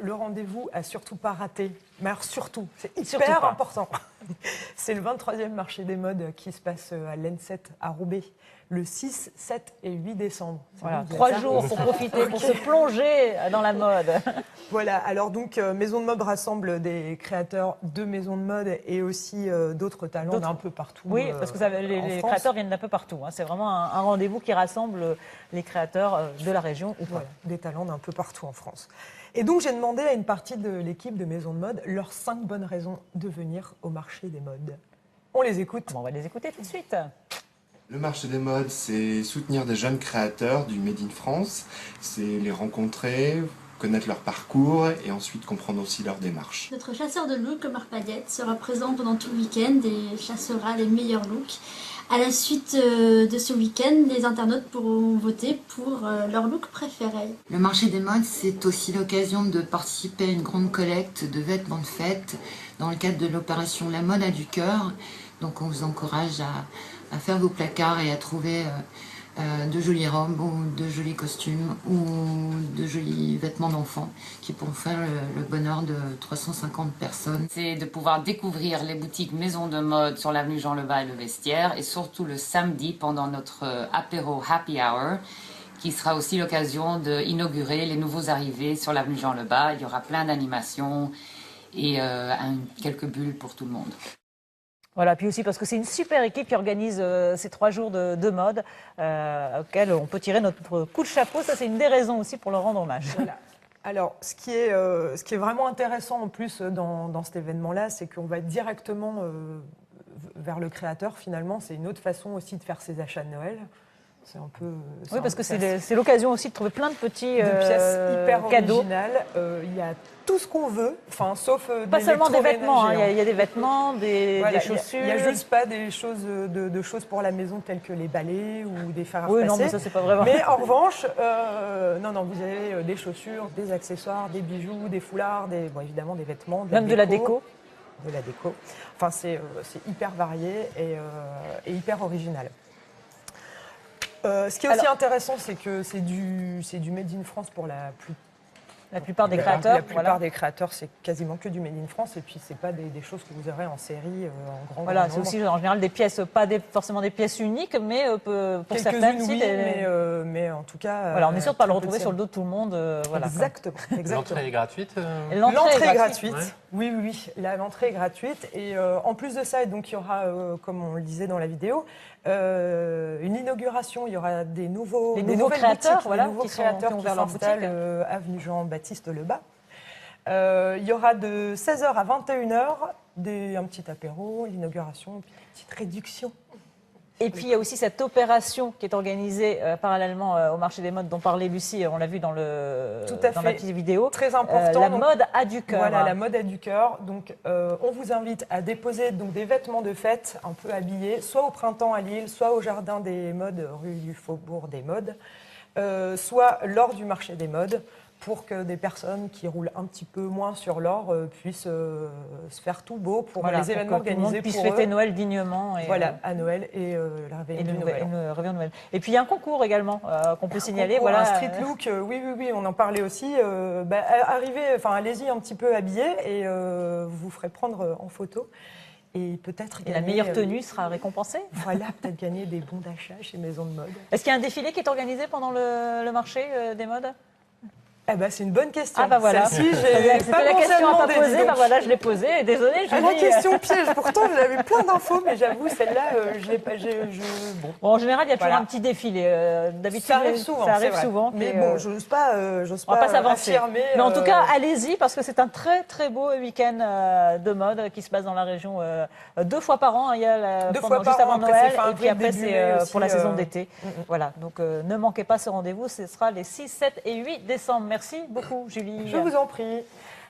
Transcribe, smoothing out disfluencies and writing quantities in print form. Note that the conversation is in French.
le rendez-vous à surtout pas rater. Mais alors surtout, c'est hyper important. C'est le 23e marché des modes qui se passe à l'N7 à Roubaix, le 6, 7 et 8 décembre. Voilà, 3 jours pour profiter, pour se plonger dans la mode. Voilà, alors donc Maison de Mode rassemble des créateurs de maisons de mode et aussi d'autres talents d'un peu partout. Oui, parce que les créateurs viennent d'un peu partout. Hein. C'est vraiment un rendez-vous qui rassemble les créateurs de la région. Ou voilà, des talents d'un peu partout en France. Et donc j'ai demandé à une partie de l'équipe de Maison de Mode leurs 5 bonnes raisons de venir au marché des modes. On les écoute. Bon, on va les écouter tout de suite. Le marché des modes, c'est soutenir des jeunes créateurs du Made in France, c'est les rencontrer, connaître leur parcours et ensuite comprendre aussi leur démarche. Notre chasseur de look, Omar Padette, sera présent pendant tout le week-end et chassera les meilleurs looks. À la suite de ce week-end, les internautes pourront voter pour leur look préféré. Le marché des modes, c'est aussi l'occasion de participer à une grande collecte de vêtements de fête dans le cadre de l'opération La mode a du cœur. Donc on vous encourage à faire vos placards et à trouver de jolies robes ou de jolis costumes ou de jolis vêtements d'enfants qui pourront faire le bonheur de 350 personnes. C'est de pouvoir découvrir les boutiques maisons de mode sur l'avenue Jean Leval et le Vestiaire et surtout le samedi pendant notre apéro Happy Hour qui sera aussi l'occasion d'inaugurer les nouveaux arrivés sur l'avenue Jean Leval. Il y aura plein d'animations et quelques bulles pour tout le monde. Voilà, puis aussi parce que c'est une super équipe qui organise ces 3 jours de mode auxquels on peut tirer notre coup de chapeau. Ça, c'est une des raisons aussi pour leur rendre hommage. Voilà. Alors, ce qui est vraiment intéressant en plus dans cet événement-là, c'est qu'on va directement vers le créateur finalement. C'est une autre façon aussi de faire ses achats de Noël. C'est un peu. Oui, parce que c'est l'occasion aussi de trouver plein de petits pièces hyper cadeaux. Originales. Il y a tout ce qu'on veut, enfin sauf pas seulement des vêtements. Hein. Il y a des vêtements, des chaussures. Il n'y a juste pas des choses de choses pour la maison telles que les balais ou des fers à repasser. Oui, non, mais ça c'est pas vraiment. Mais en revanche, non, vous avez des chaussures, des accessoires, des bijoux, des foulards, évidemment des vêtements, même de la déco. De la déco. Enfin, c'est hyper varié et hyper original. Ce qui est aussi intéressant, c'est que c'est du Made in France pour la plupart des créateurs. La plupart des créateurs, c'est quasiment que du Made in France. Et puis, c'est pas des choses que vous aurez en série, en grand Voilà, c'est aussi en général des pièces, pas forcément des pièces uniques, mais pour certaines, oui, mais en tout cas. Voilà, on est sûr de ne pas le retrouver sur le dos de tout le monde. Voilà, exactement. L'entrée est gratuite L'entrée est gratuite. Ouais. Oui. L'entrée est gratuite. Et en plus de ça, donc, il y aura, comme on le disait dans la vidéo, une inauguration. Il y aura des nouveaux créateurs, qui s'installent avenue Jean-Baptiste Lebas. Il y aura de 16h à 21h un petit apéro, l'inauguration, une petite réduction. Et puis il y a aussi cette opération qui est organisée parallèlement au marché des modes dont parlait Lucie, on l'a vu dans la petite vidéo. Très important. La mode a du cœur. Voilà, la mode a du cœur. Donc on vous invite à déposer des vêtements de fête un peu habillés, soit au printemps à Lille, soit au jardin des modes, rue du Faubourg des Modes, soit lors du marché des modes, pour que des personnes qui roulent un petit peu moins sur l'or puissent se faire tout beau pour les événements organisés pour eux. Tout le monde puisse fêter Noël dignement. Et, à Noël et le réveillon de Noël. Et puis il y a un concours également qu'on peut signaler. Un street look, oui, on en parlait aussi. Allez-y un petit peu habillé et vous ferez prendre en photo. Et peut-être la meilleure tenue sera récompensée. Voilà, peut-être gagner des bons d'achat chez Maison de Mode. Est-ce qu'il y a un défilé qui est organisé pendant le marché des modes ? C'est une bonne question. Voilà. Celle-ci, j'ai pas la question à pas poser. Voilà, je l'ai posée. Désolée. La question piège. Pourtant, j'avais plein d'infos, mais j'avoue, celle-là, je l'ai pas. Bon, en général, il y a toujours un petit défilé. D'habitude, ça arrive souvent. Mais bon, j'ose pas s'avancer. Mais en tout cas, allez-y parce que c'est un très très beau week-end de mode qui se passe dans la région 2 fois par an. Il y a juste avant Noël et puis après c'est pour la saison d'été. Voilà. Donc ne manquez pas ce rendez-vous. Ce sera les 6, 7 et 8 décembre. Merci beaucoup, Julie. Je vous en prie.